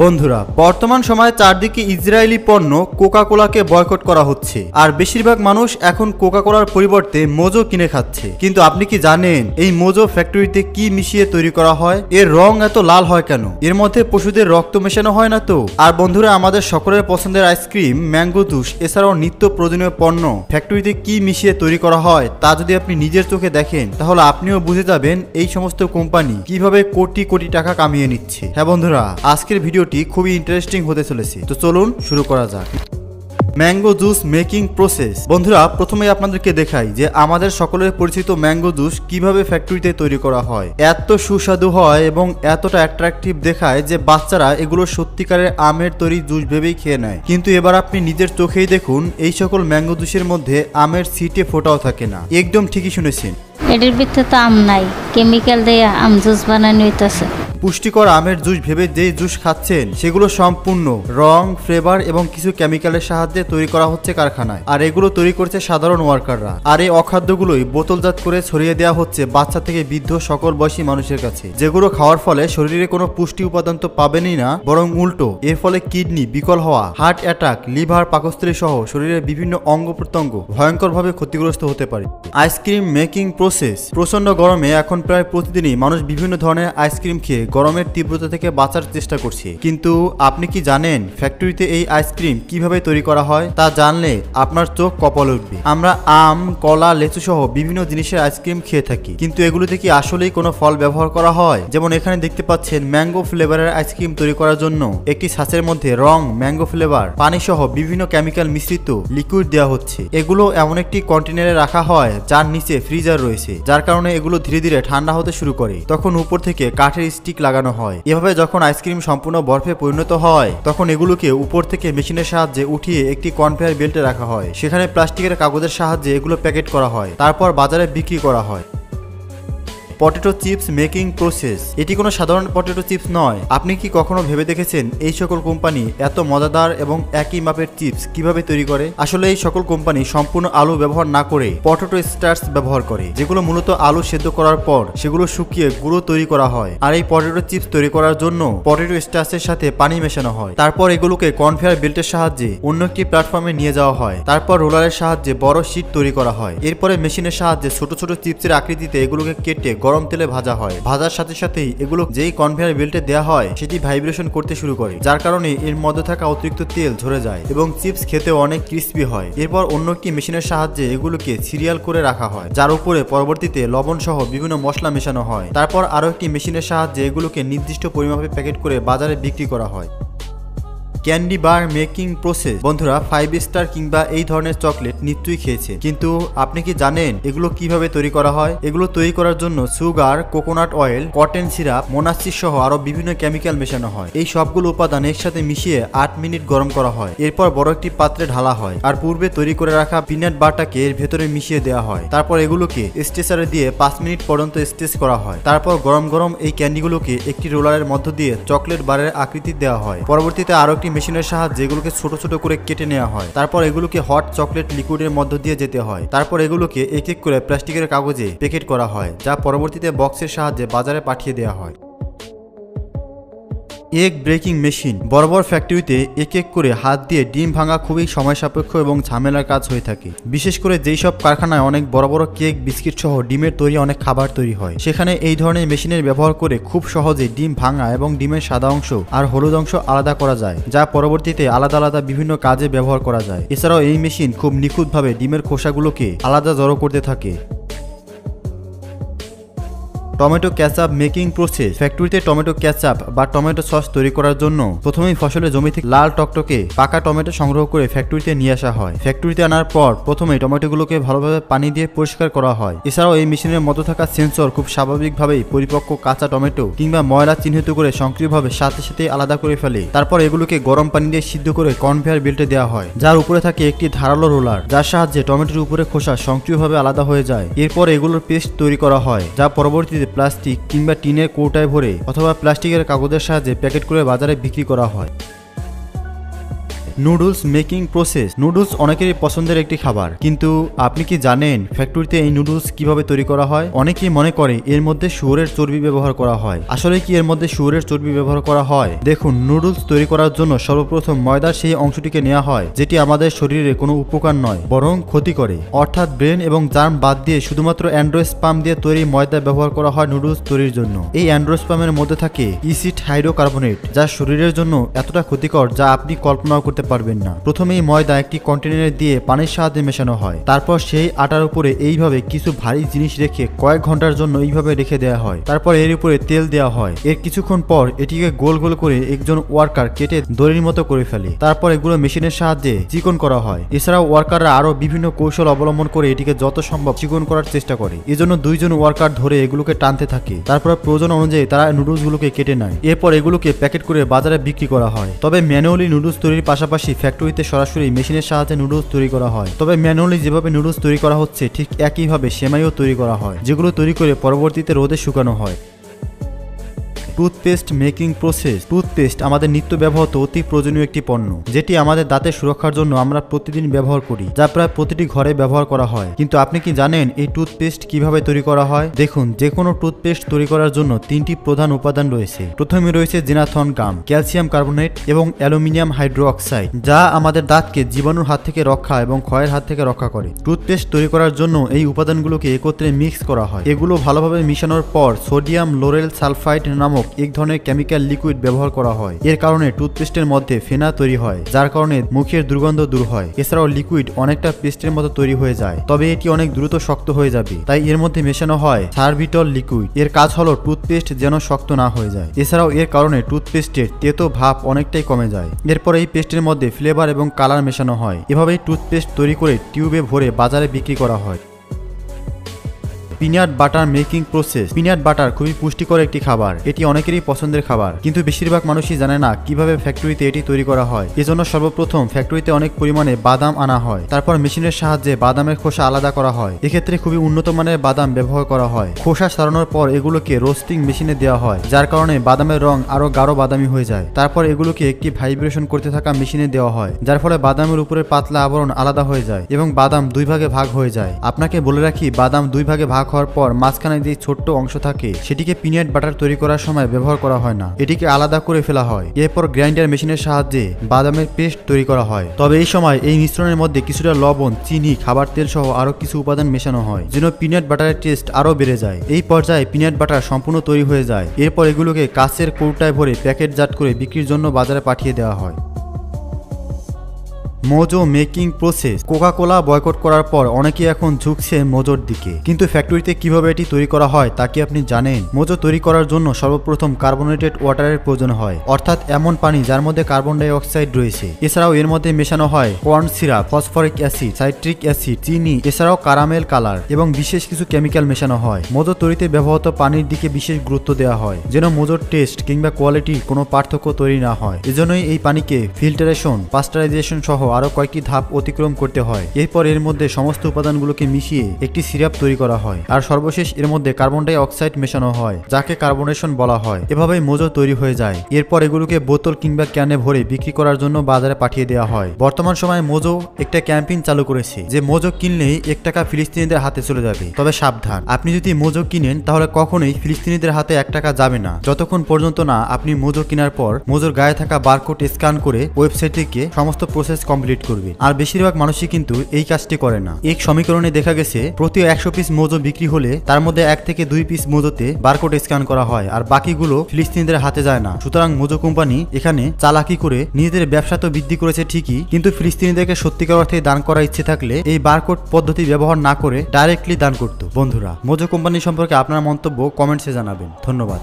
বন্ধুরা বর্তমান সময়ে চারদিকে ইসরায়েলি পণ্য কোকা কোলাকে বয়কট করা হচ্ছে আর বেশিরভাগ মানুষ এখন কোকা কোলার পরিবর্তে মোজো কিনে খাচ্ছে। কিন্তু আপনি কি জানেন এই মোজো ফ্যাক্টরিতে কি মিশিয়ে তৈরি করা হয়? এর রং এত লাল হয় কেন? এর মধ্যে পশুদের রক্ত মেশানো হয় না তো? আর বন্ধুরা আমাদের সকলের পছন্দের আইসক্রিম, ম্যাঙ্গো জুস এছাড়াও নিত্য প্রয়োজনীয় পণ্য ফ্যাক্টরিতে কি মিশিয়ে তৈরি করা হয় তা যদি আপনি নিজের চোখে দেখেন তাহলে আপনিও বুঝে যাবেন এই সমস্ত কোম্পানি কিভাবে কোটি কোটি টাকা কামিয়ে নিচ্ছে। হ্যাঁ বন্ধুরা, আজকের ভিডিওটি খুবই ইন্টারেস্টিং হতে চলেছে, তো চলুন শুরু করা যাক। Mango juice making process. বন্ধুরা প্রথমে আপনাদেরকে দেখাই যে আমাদের সকলের পরিচিত ম্যাঙ্গো জুস কিভাবে ফ্যাক্টরিতে তৈরি করা হয়। এত সুস্বাদু হয় এবং এতটা অ্যাট্রাকটিভ দেখায় যে বাচ্চারা এগুলো সত্যিকারের আমের তৈরি জুস ভেবেই খেয়ে নেয়। কিন্তু এবার আপনি নিজের চোখেই দেখুন এই সকল ম্যাঙ্গো জুসের মধ্যে আমের সিটে ফোটাও থাকে না। একদম ঠিকই শুনেছেন, এটার ভিতরে তো আম নাই, কেমিক্যাল দিয়ে আম জুস বানানো হইতাছে। পুষ্টিকর আমের জুস ভেবে যে জুস খাচ্ছেন সেগুলো সম্পূর্ণ রং, ফ্লেভার এবং কিছু কেমিক্যালের সাহায্যে তৈরি করা হচ্ছে কারখানায়, আর এগুলো তৈরি করছে সাধারণ ওয়ার্কাররা। আর এই অখাদ্যগুলোই বোতলজাত করে ছড়িয়ে দেওয়া হচ্ছে বাচ্চা থেকে বৃদ্ধ সকল বয়সী মানুষের কাছে, যেগুলো খাওয়ার ফলে শরীরে কোনো পুষ্টি উপাদান তো পাবেনই না, বরং উল্টো এর ফলে কিডনি বিকল হওয়া, হার্ট অ্যাটাক, লিভার, পাকস্থলী সহ শরীরের বিভিন্ন অঙ্গ প্রত্যঙ্গ ভয়ঙ্করভাবে ক্ষতিগ্রস্ত হতে পারে। Ice cream making process. প্রচন্ড গরমে এখন প্রায় প্রতিদিনই মানুষ বিভিন্ন ধরনের আইসক্রিম খেয়ে গরমের তীব্রতা থেকে বাঁচার চেষ্টা করছে। কিন্তু আপনি কি জানেন ফ্যাক্টরিতে এই আইসক্রিম কিভাবে তৈরি করা হয়? তা জানলে আপনার চোখ কপালে উঠবে। আমরা আম, কলা, লেচু সহ বিভিন্ন জিনিসের আইসক্রিম খেয়ে থাকি, কিন্তু এগুলোতে কি আসলেই কোনো ফল ব্যবহার করা হয়? যেমন এখানে দেখতে পাচ্ছেন ম্যাঙ্গো ফ্লেভারের আইসক্রিম তৈরি করার জন্য একটি ছাঁচের মধ্যে রং, ম্যাঙ্গো ফ্লেভার, পানি সহ বিভিন্ন কেমিক্যাল মিশ্রিত লিকুইড দেওয়া হচ্ছে। এগুলো এমন একটি কন্টেনারে রাখা হয় যার নিচে ফ্রিজার রয়েছে, যার কারণে এগুলো ধীরে ধীরে ঠান্ডা হতে শুরু করে। তখন উপর থেকে কাঠের স্টিক লাগানো হয়। এভাবে যখন আইসক্রিম সম্পূর্ণ বরফে পরিণত হয় তখন এগুলোকে উপর থেকে মেশিনের সাহায্যে উঠিয়ে একটি কনভেয়ার বেল্টে রাখা হয়। সেখানে প্লাস্টিকের কাগজের সাহায্যে এগুলো প্যাকেট করা হয়, তারপর বাজারে বিক্রি করা হয়। Potato chips making process. এটি কোনো সাধারণ পটেটো চিপস নয়। আপনি কি কখনো ভেবে দেখেছেন এই সকল কোম্পানি এত মজাদার এবং একই মাপের চিপস কিভাবে তৈরি করে? আসলে এই সকল কোম্পানি সম্পূর্ণ আলু ব্যবহার না করে পটেটো স্টার্চ ব্যবহার করে, যেগুলো মূলত আলু সেদ্ধ করার পর সেগুলো শুকিয়ে গুঁড়ো তৈরি করা হয়। আর এই পটেটো চিপস তৈরি করার জন্য পটেটো স্টার্চের সাথে পানি মেশানো হয়। তারপর এগুলোকে কনভেয়ার বেল্টের সাহায্যে অন্য একটি প্ল্যাটফর্মে নিয়ে যাওয়া হয়। তারপর রোলারের সাহায্যে বড় শীট তৈরি করা হয়। এরপরে মেশিনের সাহায্যে ছোট ছোট চিপসের আকৃতিতে এগুলোকে কেটে গরম তেলে ভাজা হয়। ভাজার সাথে সাথেই এগুলো যেই কনভেয়ার বেল্টে দেওয়া হয় সেটি ভাইব্রেশন করতে শুরু করে, যার কারণে এর মধ্যে থাকা অতিরিক্ত তেল ঝরে যায় এবং চিপস খেতেও অনেক ক্রিস্পি হয়। এরপর অন্য একটি মেশিনের সাহায্যে এগুলোকে সিরিয়াল করে রাখা হয়, যার উপরে পরবর্তীতে লবণ সহ বিভিন্ন মশলা মেশানো হয়। তারপর আরো একটি মেশিনের সাহায্যে এগুলোকে নির্দিষ্ট পরিমাপে প্যাকেট করে বাজারে বিক্রি করা হয়। ক্যান্ডি বার মেকিং প্রসেস। বন্ধুরা 5 স্টার কিংবা এই ধরনের চকলেট নিশ্চয়ই খেয়েছে, কিন্তু আপনি কি জানেন এগুলো কিভাবে তৈরি করা হয়? এগুলো তৈরি করার জন্য sugar, coconut oil, cotton syrup, molasses সহ আরো বিভিন্ন কেমিক্যাল মেশানো হয়। এই সবগুলো উপাদান একসাথে মিশিয়ে 8 মিনিট গরম করা হয়। এরপর বড় একটি পাত্রে ঢালা হয় আর পূর্বে তৈরি করে রাখা পিনাট বাটারকে এর ভেতরে মিশিয়ে দেওয়া হয়। তারপর এগুলোকে স্টেচারে দিয়ে 5 মিনিট পর্যন্ত স্টেচ করা হয়। তারপর গরম গরম এই ক্যান্ডিগুলোকে একটি রোলারের মধ্য দিয়ে চকলেট বারের আকৃতি দেওয়া হয়। পরবর্তীতে আরো একটি মেশিনের সাহায্যে এগুলোকে ছোট ছোট করে কেটে নেওয়া হয়। তারপর এগুলোকে হট চকলেট লিকুইডের মধ্য দিয়ে যেতে হয়। তারপর এগুলোকে এক এক করে প্লাস্টিকের কাগজে প্যাকেট করা হয়, যা পরবর্তীতে বক্সের সাহায্যে বাজারে পাঠিয়ে দেওয়া হয়। Egg breaking machine. বড় বড় ফ্যাক্টরিতে এক এক করে হাত দিয়ে ডিম ভাঙা খুবই সময় সাপেক্ষ এবং ঝামেলার কাজ হয়ে থাকে। বিশেষ করে যেই সব কারখানায় অনেক বড় বড় কেক, বিস্কিট সহ ডিমের তৈরি অনেক খাবার তৈরি হয়, সেখানে এই ধরনের মেশিনের ব্যবহার করে খুব সহজে ডিম ভাঙা এবং ডিমের সাদা অংশ আর হলুদ অংশ আলাদা করা যায়, যা পরবর্তীতে আলাদা আলাদা বিভিন্ন কাজে ব্যবহার করা যায়। এছাড়াও এই মেশিন খুব নিখুঁতভাবে ডিমের খোসাগুলোকে আলাদা জড়ো করতে থাকে। Tomato ketchup making process. ফ্যাক্টরিতে টমেটো ক্যাচআপ বা টমেটো সস তৈরি করার জন্য প্রথমেই ফসলের জমি থেকে লাল টকটকে পাকা টমেটো সংগ্রহ করে ফ্যাক্টরিতে নিয়ে আসা হয়। ফ্যাক্টরিতে আনার পর প্রথমেই টমেটোগুলোকে ভালোভাবে পানি দিয়ে পরিষ্কার করা হয়। এছাড়াও এই মেশিনের মধ্যে থাকা সেন্সর খুব স্বাভাবিকভাবেই পরিপক্ক কাঁচা টমেটো কিংবা ময়লা চিহ্নিত করে সক্রিয়ভাবে সাথে সাথে আলাদা করে ফেলে। তারপর এগুলোকে গরম পানি দিয়ে সিদ্ধ করে কনভেয়ার বেল্টে দেওয়া হয়, যার উপরে থাকে একটি ধারালো রোলার, যার সাহায্যে টমেটোর উপরে খোসা সক্রিয়ভাবে আলাদা হয়ে যায়। এরপর এগুলোর পেস্ট তৈরি করা হয়, যা পরবর্তীতে প্লাস্টিক কিংবা টিনের কৌটায় ভরে অথবা প্লাস্টিকের কাগজের সাহায্যে প্যাকেট করে বাজারে বিক্রি করা হয়। Noodles making process. নুডলস অনেকেরই পছন্দের একটি খাবার, কিন্তু আপনি কি জানেন ফ্যাক্টরিতে এই নুডলস কিভাবে তৈরি করা হয়? অনেকেই মনে করে এর মধ্যে শুয়োরের চর্বি ব্যবহার করা হয়। আসলে কি এর মধ্যে শুয়োরের চর্বি ব্যবহার করা হয়? দেখুন, নুডলস তৈরি করার জন্য সর্বপ্রথম ময়দার সেই অংশটিকে নেওয়া হয় যেটি আমাদের শরীরে কোনো উপকার নয় বরং ক্ষতি করে, অর্থাৎ ব্রেন এবং জার্ম বাদ দিয়ে শুধুমাত্র অ্যান্ড্রোস্পাম দিয়ে তৈরি ময়দা ব্যবহার করা হয় নুডলস তৈরির জন্য। এই অ্যান্ড্রোস্পামের মধ্যে থাকে ইসিড হাইড্রোকার্বনেট, যা শরীরের জন্য এতটা ক্ষতিকর যা আপনি কল্পনাও করতে পারবেন না। প্রথমে এই ময়দা একটি কন্টেনারে দিয়ে পানির সাহায্যে মেশানো হয়, তারপর সেই আটার উপরে এইভাবে কিছু ভারী জিনিস রেখে কয়েক ঘন্টার জন্য এইভাবে রেখে দেওয়া হয়। তারপর এর উপরে তেল দেওয়া হয়। এর কিছুক্ষণ পর এটিকে গোল গোল করে একজন ওয়ার্কার কেটে দড়ির মতো করে ফেলে। তারপর এগুলো মেশিনের সাহায্যে চিকন করা হয়। এছাড়াও ওয়ার্কাররা আরো বিভিন্ন কৌশল অবলম্বন করে এটিকে যত সম্ভব চিকন করার চেষ্টা করে। এজন্য দুইজন ওয়ার্কার ধরে এগুলোকে টানতে থাকে। তারপর প্রয়োজন অনুযায়ী তারা নুডলসগুলোকে কেটে নেয়। এরপর এগুলোকে প্যাকেট করে বাজারে বিক্রি করা হয়। তবে ম্যানুয়ালি নুডলস তৈরির পাশাপাশি ফ্যাক্টরিতে সরাসরি মেশিনের সাহায্যে নুডলস তৈরি করা হয়। তবে ম্যানুয়ালি যেভাবে নুডলস তৈরি করা হচ্ছে ঠিক একইভাবে সেমাইও তৈরি করা হয়, যেগুলো তৈরি করে পরবর্তীতে রোদে শুকানো হয়। Toothpaste making process. টুথপেস্ট আমাদের নিত্য ব্যবহৃত অতি প্রয়োজনীয় একটি পণ্য, যেটি আমাদের দাঁতের সুরক্ষার জন্য আমরা প্রতিদিন ব্যবহার করি, যা প্রায় প্রতিটি ঘরে ব্যবহার করা হয়। কিন্তু আপনি কি জানেন এই টুথপেস্ট কিভাবে তৈরি করা হয়? দেখুন, যে কোনো টুথপেস্ট তৈরি করার জন্য তিনটি প্রধান উপাদান রয়েছে। প্রথমে রয়েছে জেনাথন গাম, ক্যালসিয়াম কার্বনেট এবং অ্যালুমিনিয়াম হাইড্রোক্সাইড, যা আমাদের দাঁতকে জীবাণুর হাত থেকে রক্ষা এবং ক্ষয়ের হাত থেকে রক্ষা করে। টুথপেস্ট তৈরি করার জন্য এই উপাদানগুলোকে একত্রে মিক্স করা হয়। এগুলো ভালোভাবে মিশানোর পর সোডিয়াম লোরেল সালফাইড নামক এক ধরনের কেমিক্যাল লিকুইড ব্যবহার করা হয়। এর কারণে টুথপেস্টের মধ্যে ফেনা তৈরি হয়, যার কারণে মুখের দুর্গন্ধ দূর হয়। এছাড়াও লিকুইড অনেকটা পেস্টের মতো তৈরি হয়ে যায়, তবে এটি অনেক দ্রুত শক্ত হয়ে যাবে, তাই এর মধ্যে মেশানো হয় সার্ভিটল লিকুইড। এর কাজ হলো টুথপেস্ট যেন শক্ত না হয়ে যায়। এছাড়াও এর কারণে টুথপেস্টের তেতো ভাব অনেকটাই কমে যায়। এরপর এই পেস্টের মধ্যে ফ্লেভার এবং কালার মেশানো হয়। এভাবেই টুথপেস্ট তৈরি করে টিউবে ভরে বাজারে বিক্রি করা হয়। Peanut butter making process. Peanut butter খুবই পুষ্টিকর একটি খাবার। এটি অনেকেরই পছন্দের খাবার, কিন্তু বেশিরভাগ মানুষই জানে না কিভাবে ফ্যাক্টরিতে এটি তৈরি করা হয়। এজন্য সর্বপ্রথম ফ্যাক্টরিতে অনেক পরিমাণে বাদাম আনা হয়। তারপর মেশিনের সাহায্যে বাদামের খোসা আলাদা করা হয়। এক্ষেত্রে খুবই উন্নত মানের বাদাম ব্যবহার করা হয়। খোসা ছাড়ানোর পর এগুলোকে রোস্টিং মেশিনে দেওয়া হয়, যার কারণে বাদামের রং আরো গাঢ় বাদামি হয়ে যায়। তারপর এগুলোকে একটি ভাইব্রেশন করতে থাকা মেশিনে দেওয়া হয়, যার ফলে বাদামের উপরে পাতলা আবরণ আলাদা হয়ে যায় এবং বাদাম দুই ভাগে ভাগ হয়ে যায়। আপনাকে বলে রাখি, বাদাম দুই ভাগে ভাগ হওয়ার পর মাঝখানে যে ছোট্ট অংশ থাকে সেটিকে পিনাট বাটার তৈরি করার সময় ব্যবহার করা হয় না, এটিকে আলাদা করে ফেলা হয়। এরপর গ্রাইন্ডার মেশিনের সাহায্যে বাদামের পেস্ট তৈরি করা হয়। তবে এই সময় এই মিশ্রণের মধ্যে কিছুটা লবণ, চিনি, খাবার তেল সহ আরো কিছু উপাদান মেশানো হয়, যেন পিনাট বাটারের টেস্ট আরো বেড়ে যায়। এই পর্যায়ে পিনাট বাটার সম্পূর্ণ তৈরি হয়ে যায়। এরপর এগুলোকে কাচের কৌটায় ভরে প্যাকেটজাত করে বিক্রির জন্য বাজারে পাঠিয়ে দেওয়া হয়। Mojo making process. Coca Cola boycott করার পর অনেকেই এখন ঝুঁকছে মোজোর দিকে, কিন্তু ফ্যাক্টরিতে কিভাবে এটি তৈরি করা হয় তা কি আপনি জানেন? মোজো তৈরি করার জন্য সর্বপ্রথম কার্বনেটেড ওয়াটারের প্রয়োজন হয়, অর্থাৎ এমন পানি যার মধ্যে কার্বন ডাই অক্সাইড রয়েছে। এছাড়াও এর মধ্যে মেশানো হয় corn syrup, phosphoric acid, citric acid, চিনি, এছাড়াও কারামেল কালার এবং বিশেষ কিছু কেমিক্যাল মেশানো হয়। মোজো তৈরিতে ব্যবহৃত পানির দিকে বিশেষ গুরুত্ব দেওয়া হয়, যেন মোজোর টেস্ট কিংবা কোয়ালিটির কোনো পার্থক্য তৈরি না হয়। এজন্যই এই পানিকে ফিল্টারেশন, পাস্টারাইজেশন সহ আরো কয়েকটি ধাপ অতিক্রম করতে হয়। এরপর এর মধ্যে সমস্ত উপাদানগুলোকে মিশিয়ে একটি সিরাপ তৈরি করা হয়, আর সর্বশেষ এর মধ্যে কার্বন ডাই অক্সাইড মেশানো হয়, যাকে কার্বনেশন বলা হয়। এভাবেই মোজো তৈরি হয়ে যায়। এরপর এগুলোকে বোতল কিংবা ক্যানে ভরে বিক্রি করার জন্য বাজারে পাঠিয়ে দেওয়া হয়। বর্তমান সময়ে মোজো একটা ক্যাম্পেইন চালু করেছে যে মোজো কিনলেই 1 টাকা ফিলিস্তিনিদের হাতে চলে যাবে। তবে সাবধান, আপনি যদি মোজো কিনেন তাহলে কখনোই ফিলিস্তিনিদের হাতে 1 টাকা যাবে না, যতক্ষণ পর্যন্ত না আপনি মোজো কেনার পর মোজোর গায়ে থাকা বারকোড স্ক্যান করে ওয়েবসাইট থেকে সমস্ত প্রসেস কমপ্লিট করবে। আর বেশিরভাগ মানুষই কিন্তু এই কাজটি করে না। এক সমীকরণে দেখা গেছে প্রতি 100 পিস মোজো বিক্রি হলে তার মধ্যে 1 থেকে 2 পিস মোজোতে বারকোড স্ক্যান করা হয়, আর বাকিগুলো ফিলিস্তিনিদের হাতে যায় না। সুতরাং মোজো কোম্পানি এখানে চালাকি করে নিজেদের ব্যবসা তো বৃদ্ধি করেছে ঠিকই, কিন্তু ফিলিস্তিনিদেরকে সত্যিকার অর্থে দান করার ইচ্ছে থাকলে এই বারকোড পদ্ধতি ব্যবহার না করে ডাইরেক্টলি দান করত। বন্ধুরা, মোজো কোম্পানি সম্পর্কে আপনার মন্তব্য কমেন্টসে জানাবেন। ধন্যবাদ।